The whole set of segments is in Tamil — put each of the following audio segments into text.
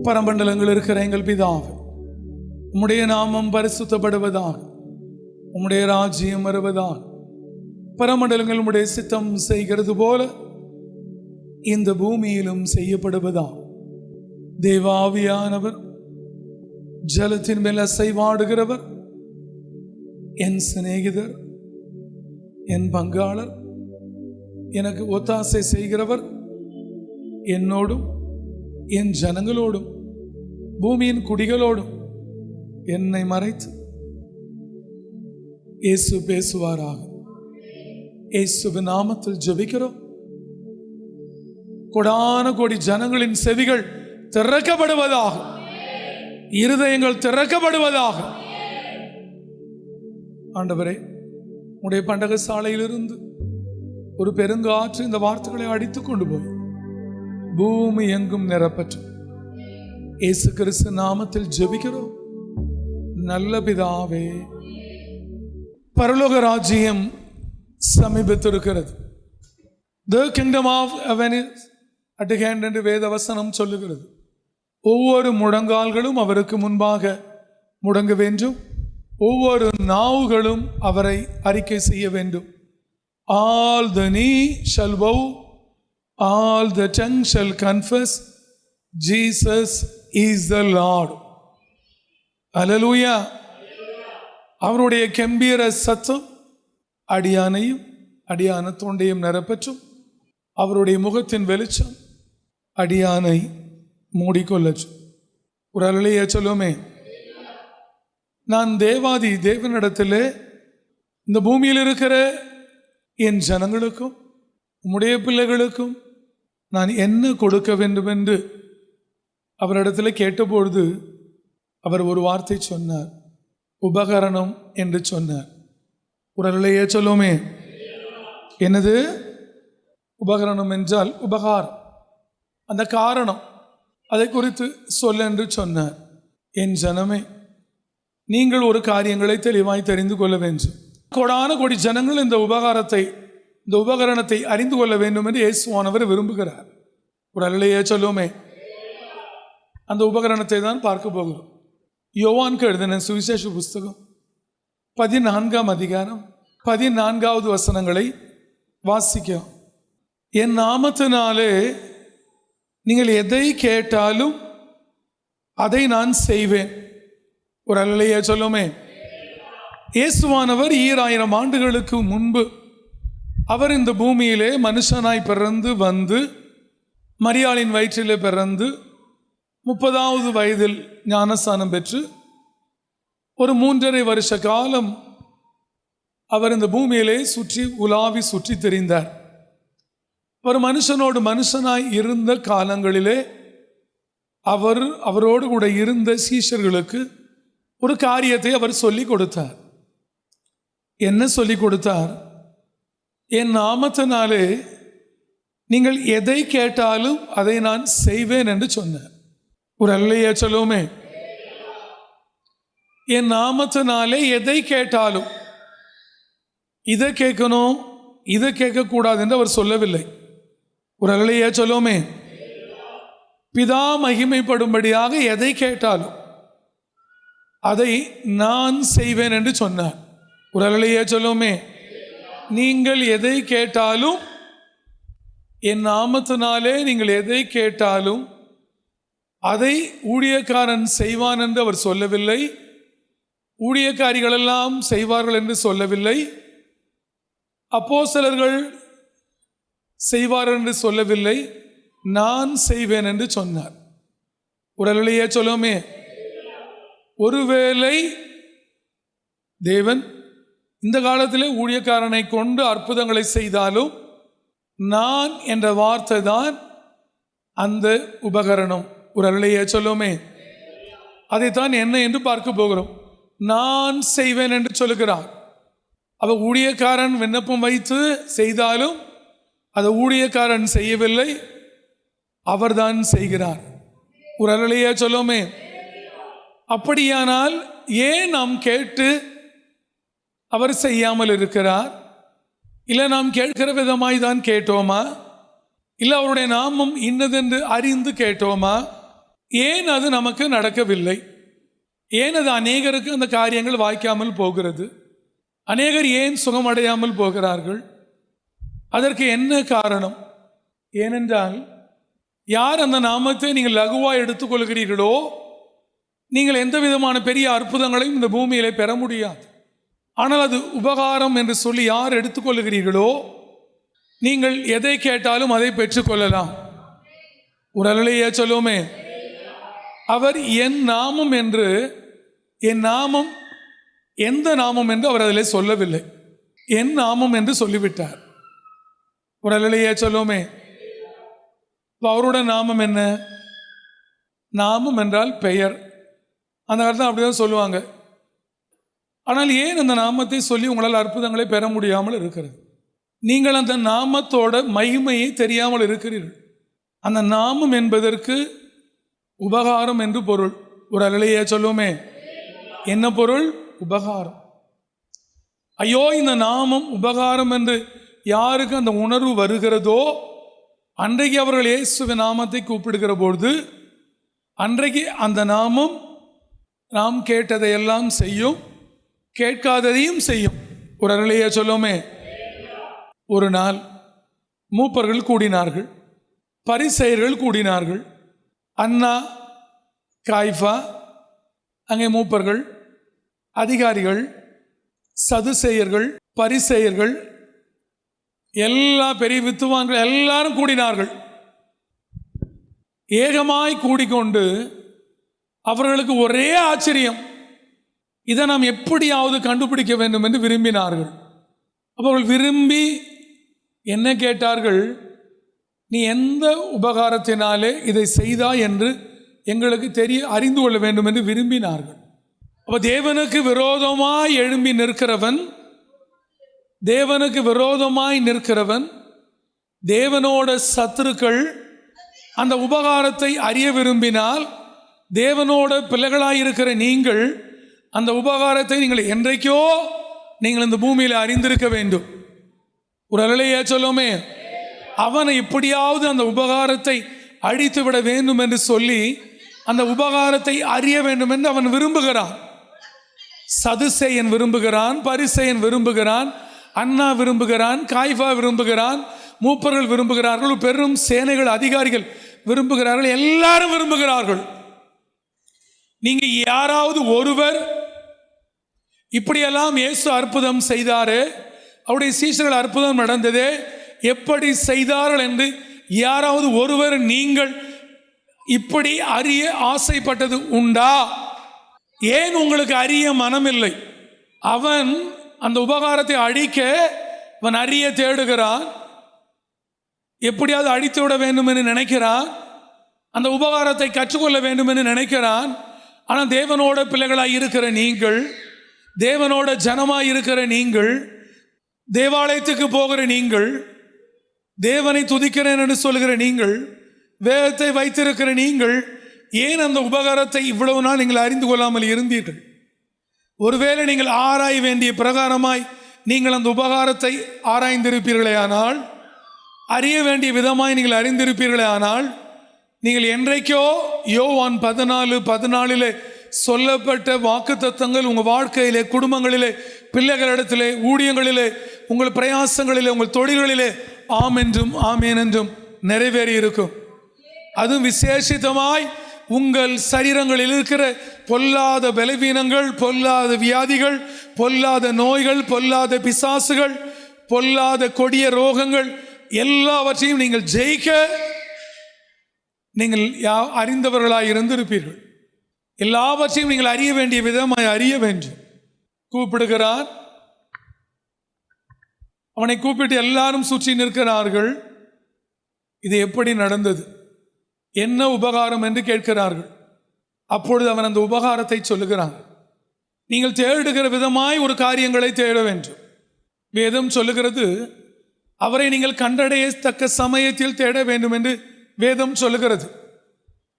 பரமண்டலங்கள் இருக்கிற எங்கள் பிதாவே, உம்முடைய நாமம் பரிசுத்தப்படுவதாக, உம்முடைய ராஜ்யம் வருவதாக. பரமண்டலங்கள் உம்முடைய சித்தம் செய்கிறது போல இந்த பூமியிலும் செய்யப்படுவதாக. தேவாவியானவர், ஜலத்தின் மேல் அசைவாடுகிறவர், என் சிநேகிதர், என் பங்காளர், எனக்கு ஒத்தாசை செய்கிறவர், என்னோடும் என் ஜனங்களோடும் பூமியின் குடிகளோடும் என்னை மறைத்து இயேசு பேசுவாராக. இயேசுவின் நாமத்தில் ஜெபிக்கிறோம். கோடான கோடி ஜனங்களின் செவிகள் திறக்கப்படுவதாக, இருதயங்கள் திறக்கப்படுவதாக. ஆண்டவரே, உடைய பண்டக சாலையிலிருந்து ஒரு பெருங்காற்று இந்த வார்த்தைகளை அடித்துக் கொண்டு போய் பூமி எங்கும் நிரப்பற்றும். இயேசு கிறிஸ்து நாமத்தில் ஜெபிக்கிறோம் நல்ல பிதாவே. பரலோக ராஜ்யம் சமீபத்திருக்கிறது. The kingdom of heaven is at hand என்று வேத வசனம் சொல்லுகிறது. ஒவ்வொரு முழங்கால்களும் அவருக்கு முன்பாக முடங்க வேண்டும், ஒவ்வொரு நாவுகளும் அவரை அறிக்கை செய்ய வேண்டும். All the knee shall bow, all the tongue shall confess Jesus is the Lord. Hallelujah. அவருடைய கம்பீர சத்தம் அடியானையும் அடியான தொண்டையும் நிரப்பற்றும். அவருடைய முகத்தின் வெளிச்சம் அடியானை மூடிக்கொள்ளற்றும். ஒரு அல்லேலூயா சொல்லுமே. நான் தேவாதி தேவனிடத்திலே இந்த பூமியில் இருக்கிற என் ஜனங்களுக்கும் உம்முடைய பிள்ளைகளுக்கும் நான் என்ன கொடுக்க வேண்டும் என்று அவரிடத்தில் கேட்டபொழுது அவர் ஒரு வார்த்தை சொன்னார், உபகரணம் என்று சொன்னார். ஒரு அல்லேலூயா சொல்லுமே. என்னது உபகரணம் என்றால் உபகாரம், அந்த காரணம், அதை குறித்து சொல்ல என்று சொன்னார். என் ஜனமே, நீங்கள் ஒரு காரியங்களை தெளிவாய் தெரிந்து கொள்ள வேண்டும். கோடான கோடி ஜனங்கள் இந்த உபகரணத்தை அறிந்து கொள்ள வேண்டும் என்று இயேசுவானவர் விரும்புகிறார். ஒரு அல்லேலூயா சொல்லுமே. அந்த உபகரணத்தை தான் பார்க்க போகிறோம். யோவானுக்கு எழுதின சுவிசேஷ புஸ்தகம் 14ஆம் அதிகாரம் 14வது வசனங்களை வாசிக்கிறோம். என் நாமத்தினாலே நீங்கள் எதை கேட்டாலும் அதை நான் செய்வேன். ஒரு அல்லேலூயா சொல்லுமே. இயேசுவானவர் 2000 ஆண்டுகளுக்கு முன்பு அவர் இந்த பூமியிலே மனுஷனாய் பிறந்து வந்து மரியாளின் வயிற்றிலே பிறந்து 30வது வயதில் ஞானஸ்நானம் பெற்று ஒரு 3.5 வருஷ காலம் அவர் இந்த பூமியிலே உலாவி சுற்றி திரிந்தார். ஒரு மனுஷனோடு மனுஷனாய் இருந்த காலங்களிலே அவரோடு கூட இருந்த சீஷர்களுக்கு ஒரு காரியத்தை அவர் சொல்லிக் கொடுத்தார். என்ன சொல்லிக் கொடுத்தார்? என் நாமத்தினாலே நீங்கள் எதை கேட்டாலும் அதை நான் செய்வேன் என்று சொன்னார். ஒரு அல்லேலூயா சொல்லுவோமே. என் நாமத்தினாலே எதை கேட்டாலும், இதை கேட்கணும் இதை கேட்கக்கூடாது என்று அவர் சொல்லவில்லை. ஒரு அல்லேலூயா சொல்லுவோமே. பிதா மகிமைப்படும்படியாக எதை கேட்டாலும் அதை நான் செய்வேன் என்று சொன்னார். ஒரு அல்லேலூயா சொல்லுவோமே. நீங்கள் எதை கேட்டாலும், என் நாமத்தினாலே நீங்கள் எதை கேட்டாலும் அதை ஊழியக்காரன் செய்வான் என்று அவர் சொல்லவில்லை. ஊழியக்காரிகளெல்லாம் செய்வார்கள் என்று சொல்லவில்லை. அப்போஸ்தலர்கள் செய்வார்கள் என்று சொல்லவில்லை. நான் செய்வேன் என்று சொன்னார். ஒரு அல்லேலூயா சொல்லுமே. ஒருவேளை தேவன் இந்த காலத்திலே ஊழியக்காரனை கொண்டு அற்புதங்களை செய்தாலும் நான் என்ற வார்த்தை தான் அந்த உபகரணம். ஒரு அல்லேலூயா சொல்லுமே. அதைத்தான் என்ன என்று பார்க்க போகிறோம். நான் செய்வேன் என்று சொல்லுகிறார். அவர் ஊழியக்காரன் விண்ணப்பம் வைத்து செய்தாலும் அதை ஊழியக்காரன் செய்யவில்லை, அவர்தான் செய்கிறார். ஒரு அல்லேலூயா சொல்லுமே. அப்படியானால் ஏன் நாம் கேட்டு அவர் செய்யாமல் இருக்கிறார்? இல்லை நாம் கேட்கிற விதமாய் தான் கேட்டோமா? இல்லை அவருடைய நாமம் இன்னதென்று அறிந்து கேட்டோமா? ஏன் அது நமக்கு நடக்கவில்லை? ஏன் அது அநேகருக்கு அந்த காரியங்கள் வாய்க்காமல் போகிறது? அநேகர் ஏன் சுகமடையாமல் போகிறார்கள்? அதற்கு என்ன காரணம்? ஏனென்றால் யார் அந்த நாமத்தை நீங்கள் லகுவாக எடுத்துக்கொள்கிறீர்களோ நீங்கள் எந்த விதமான பெரிய அற்புதங்களையும் இந்த பூமியிலே பெற முடியாது. ஆனால் அது உபகாரம் என்று சொல்லி யார் எடுத்துக்கொள்கிறீர்களோ நீங்கள் எதை கேட்டாலும் அதை பெற்றுக்கொள்ளலாம். ஒரு அல்லேலூயா சொல்லுவோமே. அவர் என் நாமம் என்று, என் நாமம் எந்த நாமம் என்று அவர் அதில் சொல்லவில்லை, என் நாமம் என்று சொல்லிவிட்டார். ஒரு அல்லேலூயா சொல்லுவோமே. அவரோட நாமம் என்ன? நாமம் என்றால் பெயர். அந்த காலத்தில் அப்படிதான் சொல்லுவாங்க. ஆனால் ஏன் அந்த நாமத்தை சொல்லி உங்களால் அற்புதங்களை பெற முடியாமல் இருக்கிறது? நீங்கள் அந்த நாமத்தோட மகிமையை தெரியாமல் இருக்கிறீர்கள். அந்த நாமம் என்பதற்கு உபகாரம் என்று பொருள். ஒரு அல்லேலூயா சொல்லுவோமே. என்ன பொருள்? உபகாரம். ஐயோ, இந்த நாமம் உபகாரம் என்று யாருக்கு அந்த உணர்வு வருகிறதோ அன்றைக்கு அவர்கள் இயேசுவின் நாமத்தை கூப்பிடுகிற பொழுது அன்றைக்கு அந்த நாமம் நாம் கேட்டதையெல்லாம் செய்யும், கேட்காததையும் செய்யும். ஒரு அல்லேலூயா சொல்லுவோமே. ஒரு நாள் மூப்பர்கள் கூடினார்கள், பரிசேயர்கள் கூடினார்கள். அன்னா, காய்ஃபா, அங்கே மூப்பர்கள், அதிகாரிகள், சதுசேயர்கள், பரிசேயர்கள், எல்லா பெரிய வித்துவான்கள் எல்லாரும் கூடினார்கள். ஏகமாய் கூடிக்கொண்டு அவர்களுக்கு ஒரே ஆச்சரியம், இதை நாம் எப்படியாவது கண்டுபிடிக்க வேண்டும் என்று விரும்பினார்கள். அவர்கள் விரும்பி என்ன கேட்டார்கள்? நீ எந்த உபகாரத்தினாலே இதை செய்தாய் என்று எங்களுக்கு அறிந்து கொள்ள வேண்டும் என்று விரும்பினார்கள். அப்ப தேவனுக்கு விரோதமாய் எழும்பி நிற்கிறவன், தேவனுக்கு விரோதமாய் நிற்கிறவன், தேவனோட சத்துருக்கள் அந்த உபகாரத்தை அறிய விரும்பினால் தேவனோட பிள்ளைகளாயிருக்கிற நீங்கள் அந்த உபகாரத்தை நீங்கள் என்றைக்கோ நீங்கள் இந்த பூமியில் அறிந்திருக்க வேண்டும். ஒரு அல்லேலூயா சொல்லுமே. அவனை எப்படியாவது அந்த உபகாரத்தை அழித்து விட வேண்டும் என்று சொல்லி அந்த உபகாரத்தை அறிய வேண்டும் என்று அவன் விரும்புகிறான். சதுசேயன் விரும்புகிறான், பரிசேயன் விரும்புகிறான், அன்னா விரும்புகிறான், காய்ஃபா விரும்புகிறான், மூப்பர்கள் விரும்புகிறார்கள், பெரும் சேனைகள் அதிகாரிகள் விரும்புகிறார்கள், எல்லாரும் விரும்புகிறார்கள். நீங்க யாராவது ஒருவர் இப்படியெல்லாம் இயேசு அற்புதம் செய்தாரு, அவருடைய சீஷர்கள் அற்புதம் நடந்தது, எப்படி செய்தார்கள் என்று யாராவது ஒருவர் நீங்கள் இப்படி அறிய ஆசைப்பட்டது உண்டா? ஏன் உங்களுக்கு அறிய மனமில்லை? அவன் அந்த உபகாரத்தை அழிக்க அவன் அறிய தேடுகிறான், எப்படியாவது அழித்து விட வேண்டும் என்று நினைக்கிறான், அந்த உபகாரத்தை கற்றுக்கொள்ள வேண்டும் என்று நினைக்கிறான். ஆனால் தேவனோட பிள்ளைகளாய் இருக்கிற நீங்கள், தேவனோட ஜனமாய் இருக்கிற நீங்கள், தேவாலயத்துக்கு போகிற நீங்கள், தேவனை துதிக்கிறேன் என்று சொல்கிற நீங்கள், வேதத்தை வைத்திருக்கிற நீங்கள், ஏன் அந்த உபகாரத்தை இவ்வளவு நாள் நீங்கள் அறிந்து கொள்ளாமல் இருந்தீர்கள்? ஒருவேளை நீங்கள் ஆராய வேண்டிய பிரகாரமாய் நீங்கள் அந்த உபகாரத்தை ஆராய்ந்திருப்பீர்களே ஆனால், அறிய வேண்டிய விதமாய் நீங்கள் அறிந்திருப்பீர்களே ஆனால், நீங்கள் என்றைக்கோ யோவான் 14:14 சொல்லப்பட்ட வாக்கு தத்தங்கள் உங்கள் வாழ்க்கையிலே, குடும்பங்களிலே, பிள்ளைகளிடத்திலே, ஊழியங்களிலே, உங்கள் பிரயாசங்களிலே, உங்கள் தொழில்களிலே ஆம் என்றும் ஆமேன் என்றும் நிறைவேறி இருக்கும். அதுவும் விசேஷித்தமாய் உங்கள் சரீரங்களில் இருக்கிற பொல்லாத பலவீனங்கள், பொல்லாத வியாதிகள், பொல்லாத நோய்கள், பொல்லாத பிசாசுகள், பொல்லாத கொடிய ரோகங்கள் எல்லாவற்றையும் நீங்கள் ஜெயிக்க நீங்கள் அறிந்தவர்களாய் இருந்திருப்பீர்கள். எல்லாவற்றையும் நீங்கள் அறிய வேண்டிய விதமாய் அறிய வேண்டும். கூப்பிடுகிறார், அவனை கூப்பிட்டு எல்லாரும் சுற்றி நிற்கிறார்கள். இது எப்படி நடந்தது, என்ன உபகாரம் என்று கேட்கிறார்கள். அப்பொழுது அவன் அந்த உபகாரத்தை சொல்லுகிறான். நீங்கள் தேடுகிற விதமாய் ஒரு காரியங்களை தேட வேண்டும். வேதம் சொல்லுகிறது, அவரை நீங்கள் கண்டடையத்தக்க சமயத்தில் தேட வேண்டும் என்று வேதம் சொல்லுகிறது.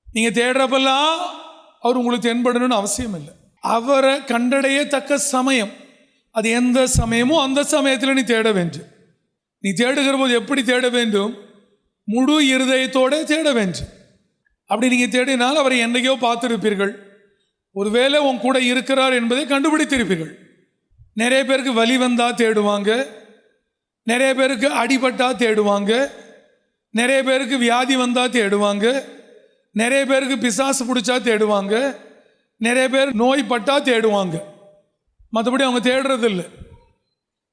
நீங்க தேடுறப்பெல்லாம் அவர் உங்களுக்கு தென்படணும்னு அவசியம் இல்லை. அவரை கண்டடையத்தக்க சமயம், அது எந்த சமயமோ அந்த சமயத்தில் நீ தேட வேண்டும். நீ தேடுகிற போது எப்படி தேட வேண்டும்? முழு இருதயத்தோட தேட வேண்டும். அப்படி நீங்கள் தேடினால் அவரை என்றைக்கோ பார்த்துருப்பீர்கள். ஒருவேளை உன் கூட இருக்கிறார் என்பதை கண்டுபிடித்திருப்பீர்கள். நிறைய பேருக்கு வலி வந்தால் தேடுவாங்க, நிறைய பேருக்கு அடிபட்டா தேடுவாங்க, நிறைய பேருக்கு வியாதி வந்தால் தேடுவாங்க, நிறைய பேருக்கு பிசாசு பிடிச்சா தேடுவாங்க, நிறைய பேர் நோய்பட்டா தேடுவாங்க. மற்றபடி அவங்க தேடுறது இல்லை.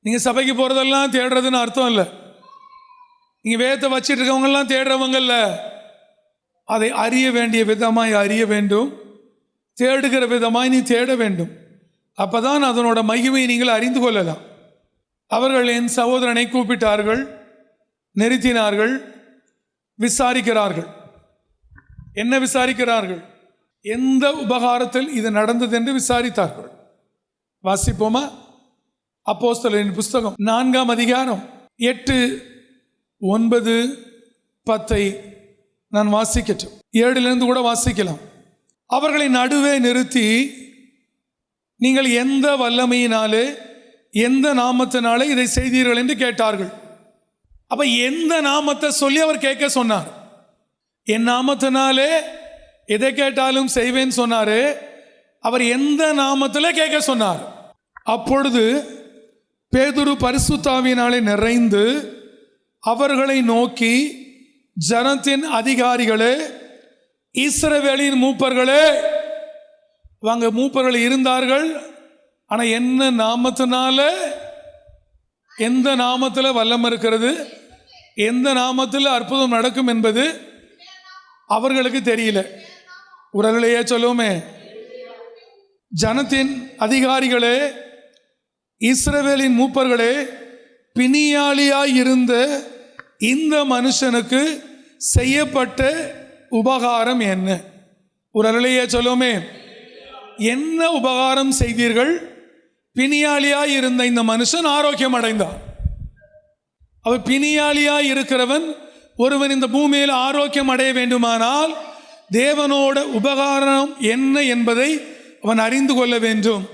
நீங்கள் சபைக்கு போகிறதெல்லாம் தேடுறதுன்னு அர்த்தம் இல்லை. நீங்கள் வேதத்தை வச்சிட்டு இருக்கவங்கெல்லாம் தேடுறவங்க இல்லை. அதை அறிய வேண்டிய விதமாய் அறிய வேண்டும், தேடுகிற விதமாய் நீ தேட வேண்டும். அப்போதான் அதனோட மகிமையை நீங்கள் அறிந்து கொள்ளலாம். அவர்கள் என் சகோதரனை கூப்பிட்டார்கள், நிறுத்தினார்கள், விசாரிக்கிறார்கள். என்ன விசாரிக்கிறார்கள்? எந்த உபகாரத்தில் இது நடந்தது என்று விசாரித்தார்கள். வாசிப்போமா? அப்போஸ்தலரின் புஸ்தகம் 4ஆம் அதிகாரம் 8, 9, 10 நான் வாசிக்கட்டும். 7லிருந்து கூட வாசிக்கலாம். அவர்களை நடுவே நிறுத்தி, நீங்கள் எந்த வல்லமையினாலே எந்த நாமத்தினாலே இதை செய்தீர்கள் என்று கேட்டார்கள். அப்ப எந்த நாமத்தை சொல்லி அவர் கேட்க சொன்னார். என் நாமத்தினாலே எதை கேட்டாலும் செய்வேன் சொன்னாரு. அவர் எந்த நாமத்தில் கேட்க சொன்னார். அப்பொழுது பேதுரு பரிசுத்தாவியினாலே நிறைந்து அவர்களை நோக்கி, ஜனத்தின் அதிகாரிகளே, இஸ்ரவேலின் மூப்பர்களே. வாங்க, மூப்பர்கள் இருந்தார்கள். ஆனால் என்ன நாமத்தினால, எந்த நாமத்தில் வல்லம் இருக்கிறது, எந்த நாமத்தில் அற்புதம் நடக்கும் என்பது அவர்களுக்கு தெரியல. உரலையே சொல்லுவோமே, ஜனத்தின் அதிகாரிகளே, இஸ்ரவேலின் மூப்பர்களே, பிணியாளியாய் இருந்த இந்த மனுஷனுக்கு செய்யப்பட்ட உபகாரம் என்ன? உரலையே சொல்லுவோமே, என்ன உபகாரம் செய்தீர்கள்? பிணியாளியாய் இருந்த இந்த மனுஷன் ஆரோக்கியம் அடைந்தார். அவர் பிணியாளியாய் இருக்கிறவன் ஒருவன் இந்த பூமியில் ஆரோக்கியம் அடைய வேண்டுமானால் தேவனோட உபகாரம் என்ன என்பதை அவன் அறிந்து கொள்ள வேண்டும்.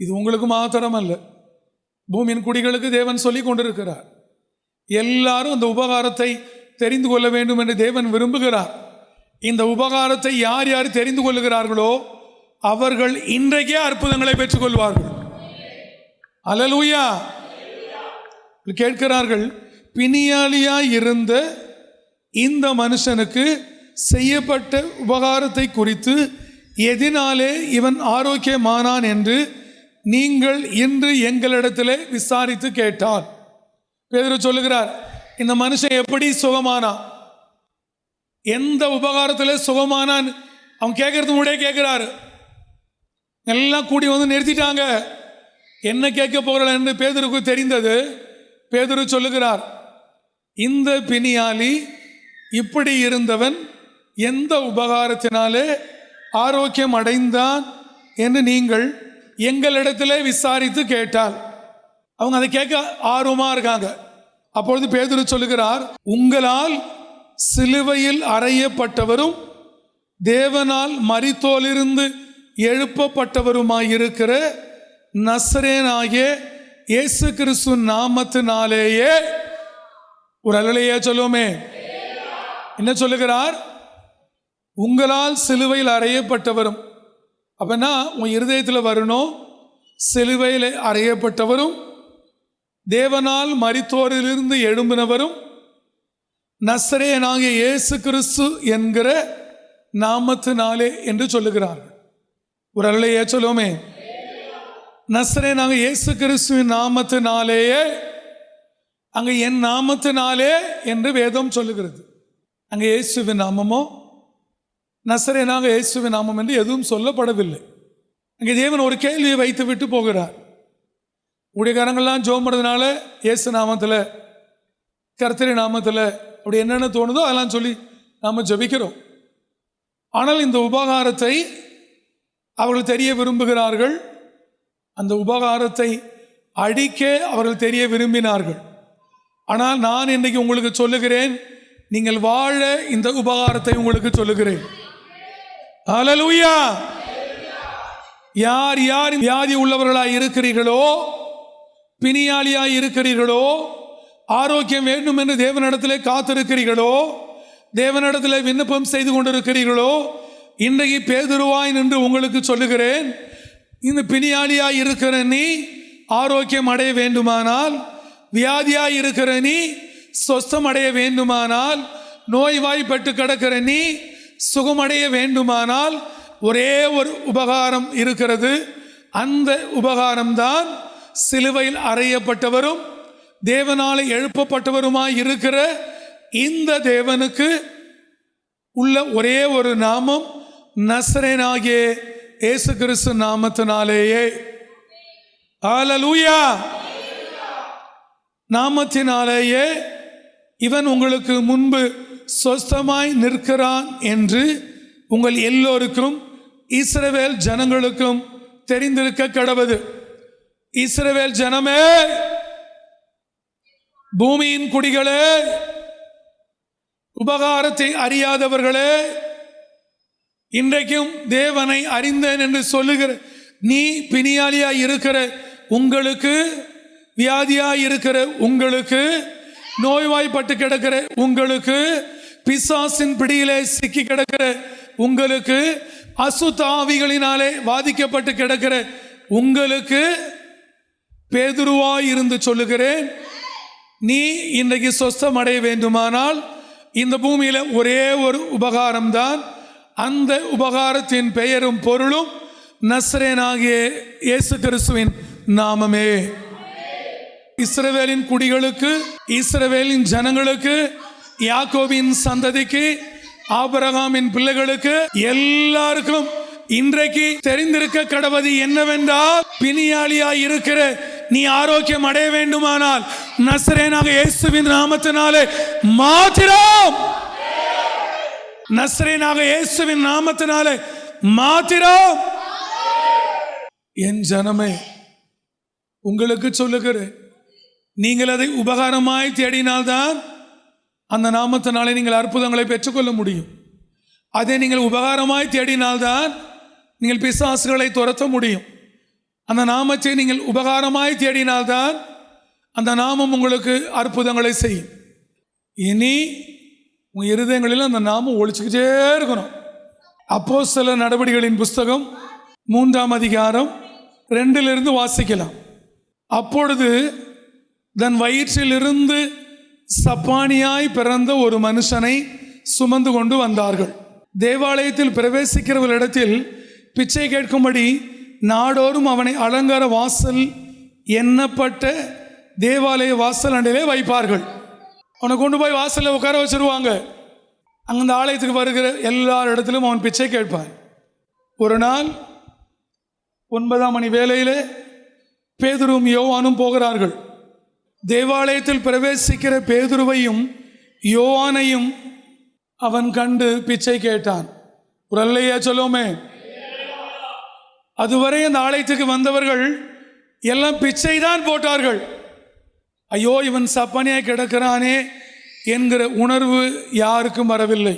இது உங்களுக்கு மாத்திரம் அல்ல, பூமியின் குடிகளுக்கு தேவன் சொல்லி கொண்டிருக்கிறார். எல்லாரும் அந்த உபகாரத்தை தெரிந்து கொள்ள வேண்டும் என்று தேவன் விரும்புகிறார். இந்த உபகாரத்தை யார் யார் தெரிந்து கொள்ளுகிறார்களோ அவர்கள் இன்றைக்கே அற்புதங்களை பெற்றுக்கொள்வார்கள். அல்லேலூயா. கேட்கிறார்கள், பிணியாளியாய் இருந்த இந்த மனுஷனுக்கு செய்யப்பட்ட உபகாரத்தை குறித்து எதினாலே இவன் ஆரோக்கியமானான் என்று நீங்கள் இன்று எங்களிடத்திலே விசாரித்து கேட்டார். பேதுரு சொல்லுகிறார், இந்த மனுஷன் எப்படி சுகமானான், எந்த உபகாரத்தில் சுகமானான் அவன் கேட்கறது முன்னாடியே கேட்கிறாரு. எல்லாம் கூடி வந்து நிறுத்திட்டாங்க. என்ன கேட்க போகிறாள் என்று பேதுருக்கு தெரிந்தது. பேதுரு சொல்லுகிறார், இந்த பிணியாளி இப்படி இருந்தவன் எந்த உபகாரத்தினாலே ஆரோக்கியம் அடைந்தான் என்று நீங்கள் எங்களிடத்திலே விசாரித்து கேட்டால். அவங்க அதை கேட்க ஆர்வமா இருக்காங்க. அப்பொழுது பேதுரு சொல்லுகிறார், உங்களால் சிலுவையில் அறையப்பட்டவரும் தேவனால் மரித்தோலிருந்து எழுப்பப்பட்டவருமாயிருக்கிற நசரேனாகிய இயேசு கிறிஸ்து நாமத்தினாலேயே. ஒரு அல்லேலூயா சொல்லுவோமே. என்ன சொல்லுகிறார்? உங்களால் சிலுவையில் அறையப்பட்டவரும். அப்பனா உன் இருதயத்தில் வரணும், சிலுவையில் அறையப்பட்டவரும் தேவனால் மரித்தோரிலிருந்து எழும்பினவரும் நசரேனாகிய இயேசு கிறிஸ்து என்கிற நாமத்தினாலே என்று சொல்லுகிறார்கள். ஒரு அல்லேலூயா சொல்லுவோமே. நசரேனாகிய இயேசு கிறிஸ்துவின் நாமத்தினாலேயே. அங்கே என் நாமத்தினாலே என்று வேதம் சொல்லுகிறது. அங்கே இயேசுவின் நாமமோ நசரேனாக இயேசுவின் நாமம் என்று எதுவும் சொல்லப்படவில்லை. அங்கே தேவன் ஒரு கேள்வியை வைத்து விட்டு போகிறார். ஊழியக்காரங்கள்லாம் ஜெபம் பண்ணுறதுனால இயேசு நாமத்தில், கர்த்தரின் நாமத்தில் அப்படி என்னென்ன தோணுதோ அதெல்லாம் சொல்லி நாம் ஜெபிக்கிறோம். ஆனால் இந்த உபகாரத்தை அவர்கள் தெரிய விரும்புகிறார்கள். அந்த உபகாரத்தை அடிக்க அவர்கள் தெரிய விரும்பினார்கள். ஆனால் நான் இன்றைக்கு உங்களுக்கு சொல்லுகிறேன், நீங்கள் வாழ இந்த உபகாரத்தை உங்களுக்கு சொல்லுகிறேன். அல்லேலூயா. யார் யார் வியாதி உள்ளவர்களாய் இருக்கிறீர்களோ, பிணியாளியாய் இருக்கிறீர்களோ, ஆரோக்கியம் வேண்டும் என்று தேவனிடத்திலே காத்திருக்கிறீர்களோ, தேவனிடத்தில் விண்ணப்பம் செய்து கொண்டிருக்கிறீர்களோ, இன்றைக்கு பேதுருவாய் நின்று உங்களுக்கு சொல்லுகிறேன், இந்த பிணியாளியாய் இருக்கிற நீ ஆரோக்கியம் அடைய வேண்டுமானால், வியாதியாய் இருக்கிற நீ சொஸ்தம் அடைய வேண்டுமானால், நோய்வாய்ப்பட்டு கிடக்கிற நீ சுகமடைய வேண்டுமானால் ஒரே ஒரு உபகாரம் இருக்கிறது. அந்த உபகாரம்தான் சிலுவையில் அறையப்பட்டவரும் தேவனாலே எழுப்பப்பட்டவருமாய் இருக்கிற இந்த தேவனுக்கு உள்ள ஒரே ஒரு நாமம், நசரேனாகிய இயேசு கிறிஸ்து நாமத்தினாலேயே. ஹல்லேலூயா. நாமத்தினாலேயே இவன் உங்களுக்கு முன்பு சொஸ்தமாய் நிற்கிறான் என்று உங்கள் எல்லோருக்கும் இஸ்ரவேல் ஜனங்களுக்கும் தெரிந்திருக்க கடவது. இஸ்ரவேல் ஜனமே, பூமியின் குடிகளே, உபகாரத்தை அறியாதவர்களே, இன்றைக்கும் தேவனை அறிந்தேன் என்று சொல்லுகிற நீ பிணியாளியாய் இருக்கிற உங்களுக்கு, வியாதியாய் இருக்கிற உங்களுக்கு, நோய்வாய்ப்பட்டு கிடக்கிற உங்களுக்கு, பிசாசின் பிடியிலே சிக்கி கிடக்கிற உங்களுக்கு, அசுத்த ஆவிகளினாலே பாதிக்கப்பட்டு கிடக்கிற உங்களுக்கு பேதுருவாய் இருந்து சொல்லுகிறேன், நீ இன்றைக்கு சொஸ்தம் அடைய வேண்டுமானால் இந்த பூமியில ஒரே ஒரு உபகாரம்தான். அந்த உபகாரத்தின் பெயரும் பொருளும் நசரேனாகிய இயேசு கிறிஸ்துவின் நாமமே. இஸ்ரவேலின் குடிகளுக்கு, இஸ்ரவேலின் ஜனங்களுக்கு, யாக்கோபின் சந்ததிக்கு, ஆபிரகாமின் பிள்ளைகளுக்கு எல்லாருக்கும் இன்றைக்கு தெரிந்திருக்க கடவது என்னவென்றால், பிணியாளியாய் இருக்கிற நீ ஆரோக்கியம் அடைய வேண்டுமானால் நசரேனாகிய இயேசுவின் நாமத்தினாலே மாத்திரம், நசரேனாகிய இயேசுவின் நாமத்தினாலே மாத்திரம். என் ஜனமே, உங்களுக்கு சொல்லுகிறேன், நீங்கள் அதை உபகாரமாய் தேடினால்தான் அந்த நாமத்தினாலே நீங்கள் அற்புதங்களை பெற்றுக்கொள்ள முடியும். அதை நீங்கள் உபகாரமாய் தேடினால்தான் நீங்கள் பிசாசுகளை துரத்த முடியும். அந்த நாமத்தை நீங்கள் உபகாரமாய் தேடினால்தான் அந்த நாமம் உங்களுக்கு அற்புதங்களை செய்யும். இனி உங்கள் இருதயங்களில் அந்த நாமம் ஒழிச்சுக்கிட்டே இருக்கணும். அப்போஸ்தலர் நடவடிக்கைகளின் புஸ்தகம் 3ஆம் அதிகாரம் 2 வாசிக்கலாம். அப்பொழுது தன் வயிற்றிலிருந்து சப்பானியாய் பிறந்த ஒரு மனுஷனை சுமந்து கொண்டு வந்தார்கள். தேவாலயத்தில் பிரவேசிக்கிறவர்களிடத்தில் பிச்சை கேட்கும்படி நாடோறும் அவனை அலங்கார வாசல் எண்ணப்பட்ட தேவாலய வாசல் அண்டிலே வைப்பார்கள். அவனை கொண்டு போய் வாசலில் உட்கார வச்சிருவாங்க. அந்த ஆலயத்துக்கு வருகிற எல்லார் இடத்திலும் அவன் பிச்சை கேட்பான். ஒரு நாள் 9ஆம் மணி வேளையிலே பேதுருவும் யோவானும் போகிறார்கள். தேவாலயத்தில் பிரவேசிக்கிற பேதுருவையும் யோவானையும் அவன் கண்டு பிச்சை கேட்டான். ஒரு அல்லையா சொல்லுவோமே. அதுவரை அந்த ஆலயத்துக்கு வந்தவர்கள் எல்லாம் பிச்சை தான் போட்டார்கள். ஐயோ, இவன் சப்பானியாய் கிடக்கிறானே என்கிற உணர்வு யாருக்கும் வரவில்லை.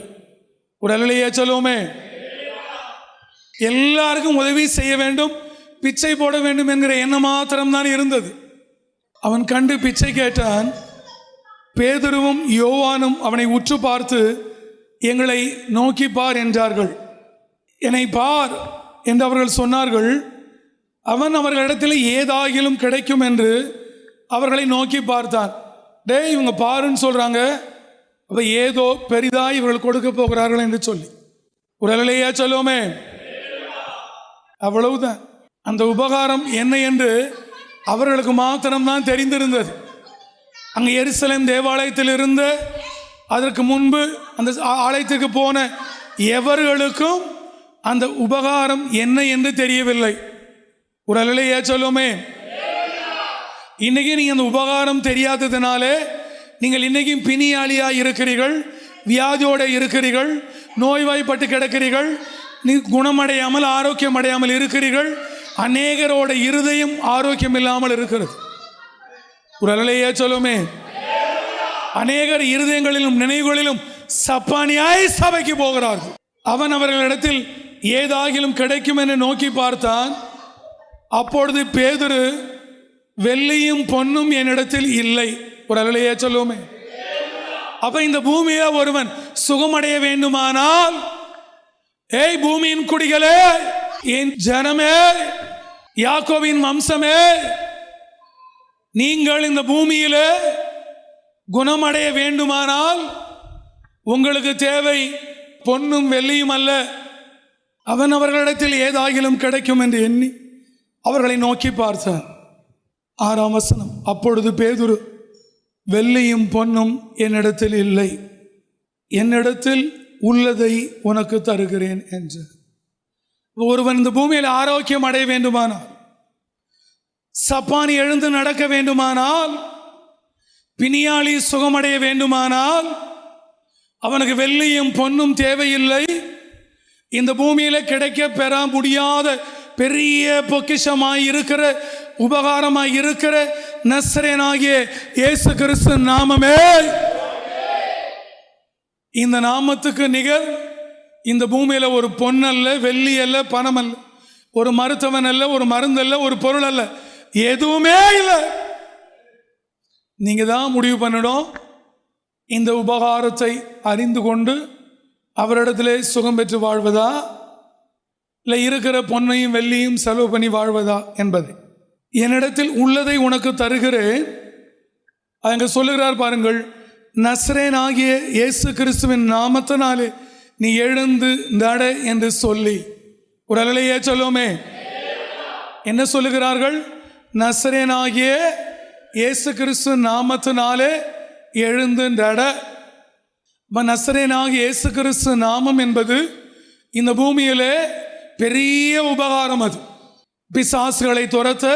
ஒரு அல்லையா சொல்லுவோமே. எல்லாருக்கும் உதவி செய்ய வேண்டும், பிச்சை போட வேண்டும் என்கிற எண்ணம் மாத்திரம்தான் இருந்தது. அவன் கண்டு பிச்சை கேட்டான். பேதுருவும் யோவானும் அவனை உற்று பார்த்து, எங்களை நோக்கி பார் என்றார்கள். என்னை பார் என்று அவர்கள் சொன்னார்கள். அவன் அவர்களிடத்தில் ஏதாகிலும் கிடைக்கும் என்று அவர்களை நோக்கி பார்த்தான். டே, இவங்க பாருன்னு சொல்றாங்க, அப்ப ஏதோ பெரிதாய் இவர்கள் கொடுக்க போகிறார்கள் என்று சொல்லி. ஒரு அலையா சொல்லுவோமே. அவ்வளவுதான். அந்த உபகாரம் என்ன என்று அவர்களுக்கு மாத்திரம்தான் தெரிந்திருந்தது. அங்கே எருசலேம் தேவாலயத்தில் இருந்து அதற்கு முன்பு அந்த ஆலயத்துக்கு போன எவர்களுக்கும் அந்த உபகாரம் என்ன என்று தெரியவில்லை. ஒரு அல்லையா சொல்லுமே. இன்னைக்கு நீங்க அந்த உபகாரம் தெரியாததுனாலே நீங்கள் இன்னைக்கும் பிணியாளியாக இருக்கிறீர்கள், வியாதியோட இருக்கிறீர்கள், நோய்வாய்ப்பட்டு கிடக்கிறீர்கள், நீ குணமடையாமல் ஆரோக்கியம் அடையாமல் இருக்கிறீர்கள். அநேகரோட இருதயம் ஆரோக்கியம் இல்லாமல் இருக்கிறது. ஒரு அல்லையா சொல்லுமே. அநேகர் இருதயங்களிலும் நினைவுகளிலும் சப்பானியாய் சபைக்கு போகிறார்கள். அவன் அவர்களிடத்தில் ஏதாகிலும் கிடைக்கும் என்று நோக்கி பார்த்தான். அப்பொழுது பேதுரு, வெள்ளியும் பொன்னும் என்னிடத்தில் இல்லை. ஒரு அல்லையா சொல்லுவோமே. அப்ப இந்த பூமியில ஒருவன் சுகமடைய வேண்டுமானால், ஏய் பூமியின் குடிகளே, என் ஜனமே, யாக்கோபின் வம்சமே, நீங்கள் இந்த பூமியிலே குணமடைய வேண்டுமானால் உங்களுக்கு தேவை பொன்னும் வெள்ளியும் அல்ல, அவன் அவர்களிடத்தில் ஏதாகிலும் கிடைக்கும் என்று எண்ணி அவர்களை நோக்கி பார்த்தான். 6ஆம் வசனம். அப்பொழுது பேதுரு, வெள்ளியும் பொன்னும் என்னிடத்தில் இல்லை, என்னிடத்தில் உள்ளதை உனக்கு தருகிறேன் என்று. ஒருவன் இந்த பூமியில் ஆரோக்கியம் அடைய வேண்டுமானால், சப்பானி எழுந்து நடக்க வேண்டுமானால், பிணியாளி சுகமடைய வேண்டுமானால், அவனுக்கு வெள்ளியும் பொன்னும் தேவையில்லை. இந்த பூமியில கிடைக்க பெற முடியாத பெரிய பொக்கிஷமாய் இருக்கிற, உபகாரமாய் இருக்கிற நசரேயனாகிய இயேசு கிறிஸ்து நாமமே, இந்த நாமத்துக்கு நிகர் இந்த பூமியில ஒரு பொன் அல்ல, வெள்ளி அல்ல, பணம் அல்ல, ஒரு மருத்துவன் அல்ல, ஒரு மருந்து அல்ல, ஒரு பொருள் அல்ல, எதுவுமே இல்லை. நீங்க தான் முடிவு பண்ணணும். இந்த உபகாரத்தை அறிந்து கொண்டு அவரிடத்திலே சுகம் பெற்று வாழ்வதா, இல்லை இருக்கிற பொன்னையும் வெள்ளியும் செலவு பண்ணி வாழ்வதா என்பதை. என்னிடத்தில் உள்ளதை உனக்கு தருகிறேன். அங்க சொல்லுகிறார் பாருங்கள், நசரேன் ஆகிய இயேசு கிறிஸ்துவின் நாமத்தினாலே நீ எழுந்து நட என்று சொல்லி. ஒரு அலையே சொல்லுமே. என்ன சொல்லுகிறார்கள்? நசரேன் ஆகிய இயேசு கிறிஸ்து நாமத்தினாலே எழுந்து நட. நசரேனாகிய இயேசு கிறிஸ்து நாமம் என்பது இந்த பூமியிலே பெரிய உபகாரம். அது பிசாசுகளை துரத்த,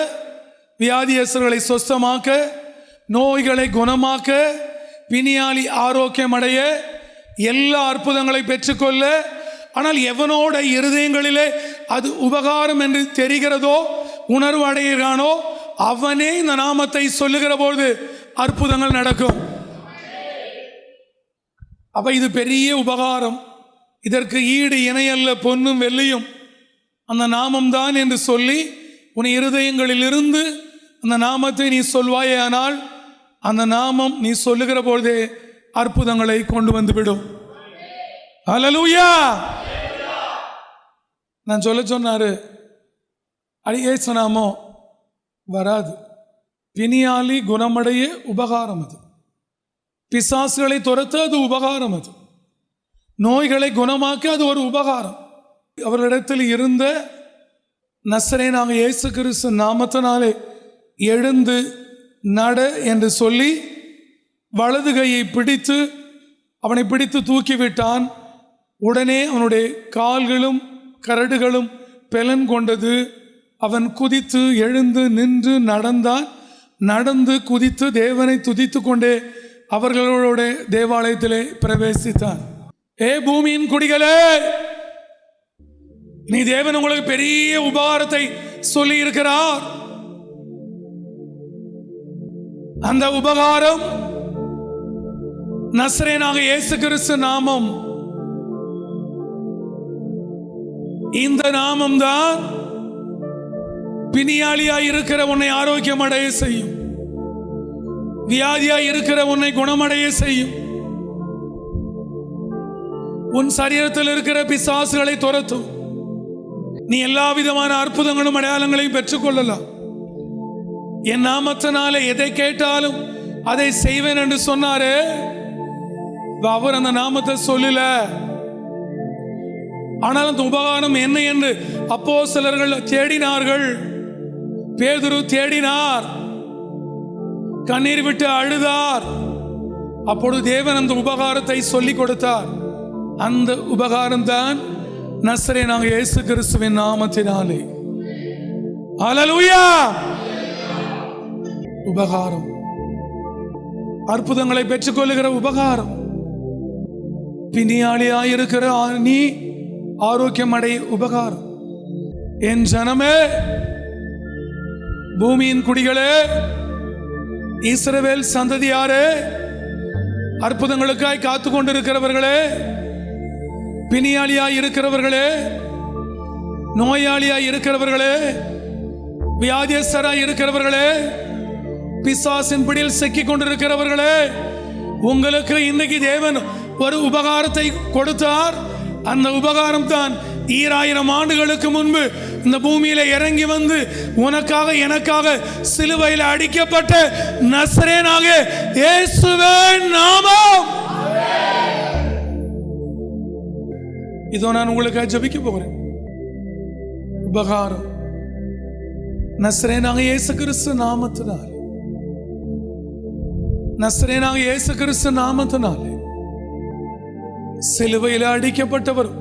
வியாதியஸ்தர்களை சொஸ்தமாக்க, நோய்களை குணமாக்க, பிணியாளி ஆரோக்கியம் அடைய, எல்லா அற்புதங்களை பெற்றுக்கொள்ள. ஆனால் எவனோட இருதயங்களிலே அது உபகாரம் என்று தெரிகிறதோ, உணர்வு அடைகிறானோ, அவனே இந்த நாமத்தை சொல்லுகிற போது அற்புதங்கள் நடக்கும். அப்ப இது பெரிய உபகாரம். இதற்கு ஈடு இணையல்ல பொன்னும் வெள்ளியும், அந்த நாமம்தான் என்று சொல்லி உன் இருதயங்களில் இருந்து அந்த நாமத்தை நீ சொல்வாயானால், அந்த நாமம் நீ சொல்லுகிற பொழுதே அற்புதங்களை கொண்டு வந்து விடும். ஹல்லேலூயா. நான் சொன்னாரு, இயேசு நாமம் வராது. பிணியாளி குணமடைய உபகாரம் அது, பிசாசுகளை துரத்த அது உபகாரம், அது நோய்களை குணமாக்க அது ஒரு உபகாரம். அவர்களிடத்தில் இருந்த நசரேனாகிய இயேசு கிறிஸ்து நாமத்தினாலே எழுந்து நட என்று சொல்லி வலது கையை பிடித்து அவனை பிடித்து தூக்கிவிட்டான். உடனே அவனுடைய கால்களும் கரடுகளும் பெலன் கொண்டது. அவன் குதித்து எழுந்து நின்று நடந்தான். நடந்து குதித்து தேவனை துதித்து கொண்டே அவர்களோட தேவாலயத்திலே பிரவேசித்தான். ஏ பூமியின் குடிகளே, நீ தேவன் உங்களுக்கு பெரிய உபகாரத்தை சொல்லி இருக்கிறார். அந்த உபகாரம் நசரேனாகிய இயேசு கிறிஸ்து நாமம். இந்த நாமம் தான் பிணியாளியாய் இருக்கிற உன்னை ஆரோக்கியம் அடைய செய்யும், வியாதியாய் இருக்கிற உன்னை குணமடைய செய்யும், உன் சரீரத்தில் இருக்கிற பிசாசுகளை துரத்தும். நீ எல்லா விதமான அற்புதங்களும் அடையாளங்களையும் பெற்றுக்கொள்ளலாம். என் நாமத்தினாலே எதை கேட்டாலும் அதை செய்வேன் என்று சொன்னாரே, அவர் அந்த நாமத்தை சொல்லல. ஆனால் அந்த உபகாரம் என்ன என்று அப்போஸ்தலர்கள் தேடினார்கள். பேதுரு தேடினார், கண்ணீர் விட்டு அழுதார். அப்பொழுது தேவன் அந்த உபகாரத்தை சொல்லி கொடுத்தார். அந்த உபகாரம் தான் நசரேனாகிய இயேசு கிறிஸ்துவின் நாமத்தினாலே. ஹல்லேலூயா. உபகாரம், அற்புதங்களை பெற்றுக்கொள்ளுகிற உபகாரம். பிணியாளியாயிருக்கிற நீ ஆரோக்கியம் அடைய உபகாரம். என் ஜனமே, பூமியின் குடிகளே, இஸ்ரவேல் சந்ததியாரே, அற்புதங்களுக்காய் காத்து கொண்டிருக்கிறவர்களே, பிணியாளியாய் இருக்கிறவர்களே, நோயாளியாய் இருக்கிறவர்களே, வியாதியஸ்தராய் இருக்கிறவர்களே, பிசாசின் பிடியில் சிக்கிக் கொண்டிருக்கிறவர்களே, உங்களுக்கு இன்னைக்கு தேவன் ஒரு உபகாரத்தை கொடுத்தார். அந்த உபகாரம் தான் 2000 ஆண்டுகளுக்கு முன்பு இந்த பூமியில இறங்கி வந்து உனக்காக எனக்காக சிலுவையில் அடிக்கப்பட்ட நசரேயனாகிய இயேசுவின் நாமம். இதோ நான் உங்களுக்காக ஜெபிக்க போகிறேன். உபகாரம் நசரேயனாகிய இயேசு கிறிஸ்து நாமத்தினால், நசரேயனாகிய இயேசு கிறிஸ்து நாமத்தினால் சிலுவையில் அடிக்கப்பட்டவரும்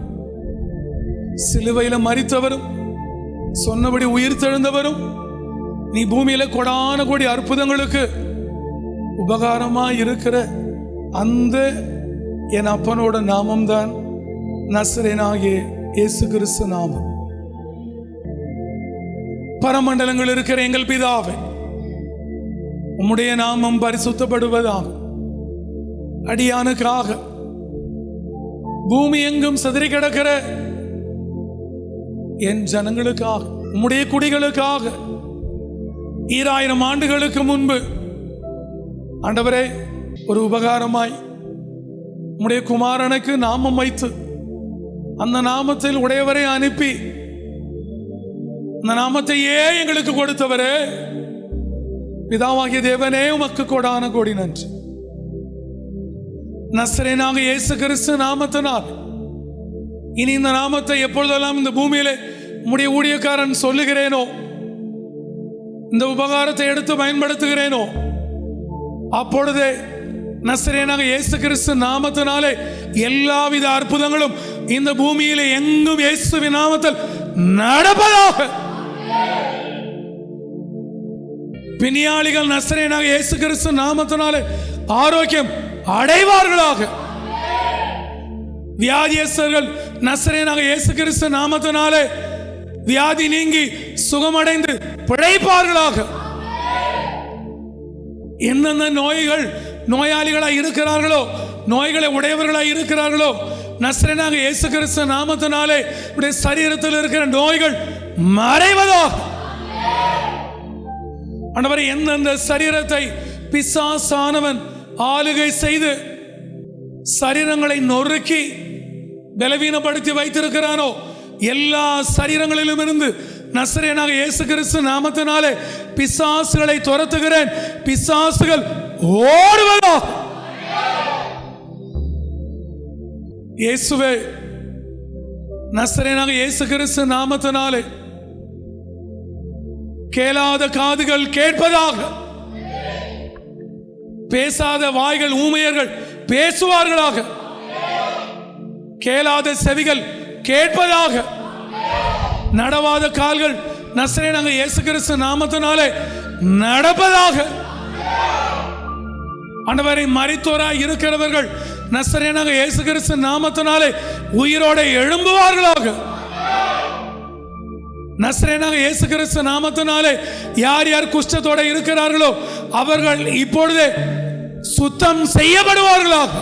சிலுவையில மரித்தவரும் சொன்னபடி உயிர் தெழுந்தவரும் நீ பூமியில கொடான கோடி அற்புதங்களுக்கு உபகாரமா இருக்கிற அந்த என் அப்பனோட நாமம்தான் நசரேயனாகிய இயேசு கிறிஸ்து நாமம். பரமண்டலங்கள் இருக்கிற எங்கள் பிதாவே, உம்முடைய நாமம் பரிசுத்தப்படுவதாக. அடியானுக்காக பூமி எங்கும் சிதறி கிடக்கிற என் ஜனங்களுக்காக, உம்முடைய குடிகளுக்காக 2000 ஆண்டுகளுக்கு முன்பு ஆண்டவரே ஒரு உபகாரமாய் உம்முடைய குமாரனுக்கு நாமம் வைத்து அந்த நாமத்தில் உடையவரை அனுப்பி அந்த நாமத்தையே எங்களுக்கு கொடுத்தவரே பிதாவாகிய தேவனே, உமக்கு கொடான கோடி நன்றி. நசரேயனாகிய இயேசு கிறிஸ்து நாமத்தினால் இனி இந்த நாமத்தை எப்பொழுதெல்லாம் இந்த பூமியிலே உம்முடைய ஊழியக்காரன் சொல்லுகிறேனோ, இந்த உபகாரத்தை எடுத்து பயன்படுத்துகிறேனோ, அப்பொழுதே நசரேயனாகிய இயேசு கிறிஸ்து நாமத்தினாலே எல்லாவித அற்புதங்களும் இந்த பூமியிலே எங்கும் இயேசுவின் நாமத்தில் நடப்பதாக. பிணியாளிகள் நசரேயனாகிய இயேசு கிறிஸ்து நாமத்தினாலே ஆரோக்கியம் அடைவார்களாக. வியாதியஸ்தர்கள் நசரேயனாகிய இயேசு கிறிஸ்து நாமத்தினாலே வியாதி நீங்கி சுகமடைந்து பிழைப்பார்களாக. எந்தெந்த நோயாளிகளாய் இருக்கிறார்களோ, நோய்களை உடையவர்களாய் இருக்கிறார்களோ, நசரேயனாகிய இயேசு கிறிஸ்து நாமத்தினாலே உடைய சரீரத்தில் இருக்கிற நோய்கள் மறைவதாக. ஆண்டவரே, எந்தெந்த சரீரத்தை பிசாசானவன் ஆளுகை செய்து சரீரங்களை நொறுக்கி பலவீனப்படுத்தி வைத்திருக்கிறானோ, எல்லா சரீரங்களிலும் இருந்து நசரேயனாகிய இயேசு கிறிஸ்து நாமத்தினாலே பிசாசுகளை துரத்துகிறேன். பிசாசுகள் ஓடுவதா. இயேசுவே, நசரேயனாகிய இயேசு கிறிஸ்து நாமத்தினாலே கேளாத காதுகள் கேட்பதாக, பேசாத வாய்கள் ஊமையர்கள் பேசுவார்களாக, கேளாத செவிகள் கேட்பதாக, நடவாத கால்கள் நசரேயனாகிய இயேசு கிறிஸ்து நாமத்தினாலே நடப்பதாக. ஆண்டவரே, மரித்தோராய் இருக்கிறவர்கள் நசரேயனாகிய இயேசு கிறிஸ்து நாமத்தினாலே உயிரோடு எழும்புவார்களாக. நசரேயனாகிய இயேசு கிறிஸ்து நாமத்தினாலே யார் யார் குஷ்டத்தோட இருக்கிறார்களோ அவர்கள் இப்பொழுதே சுத்தம் செய்யப்படுவார்களாக.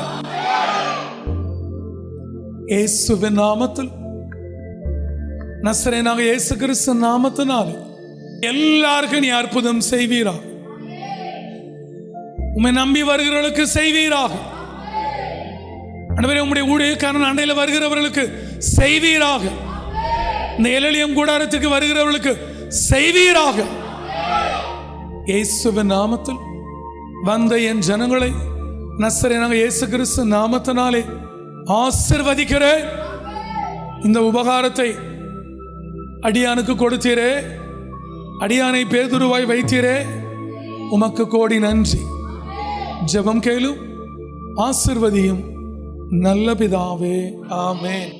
இயேசுவின் நாமத்தில், நசரேயனாகிய இயேசு கிறிஸ்து நாமத்தினாலே எல்லாருக்கும் நீ அற்புதம் செய்வீராக. உம்மை நம்பி வருகிறவர்களுக்கு செய்வீராக. ஆண்டவரே, உம்முடைய ஊழியக்காரன் அண்டையில் வருகிறவர்களுக்கு செய்வீராக. இந்த எலியம் கூடாரத்துக்கு வருகிறவர்களுக்கு செய்வீராக. இயேசுவின் நாமத்தில் வந்த என் ஜனங்களை நசரேயனாகிய இயேசு கிறிஸ்து நாமத்தினாலே ஆசீர்வதிக்கிறேன். இந்த உபகாரத்தை அடியானுக்கு கொடுத்தீரே, அடியானை பேதுருவாய் வைத்தீரே, உமக்கு கோடி நன்றி. ஜெபம் கேளும், ஆசீர்வதியும் நல்ல பிதாவே, ஆமென்.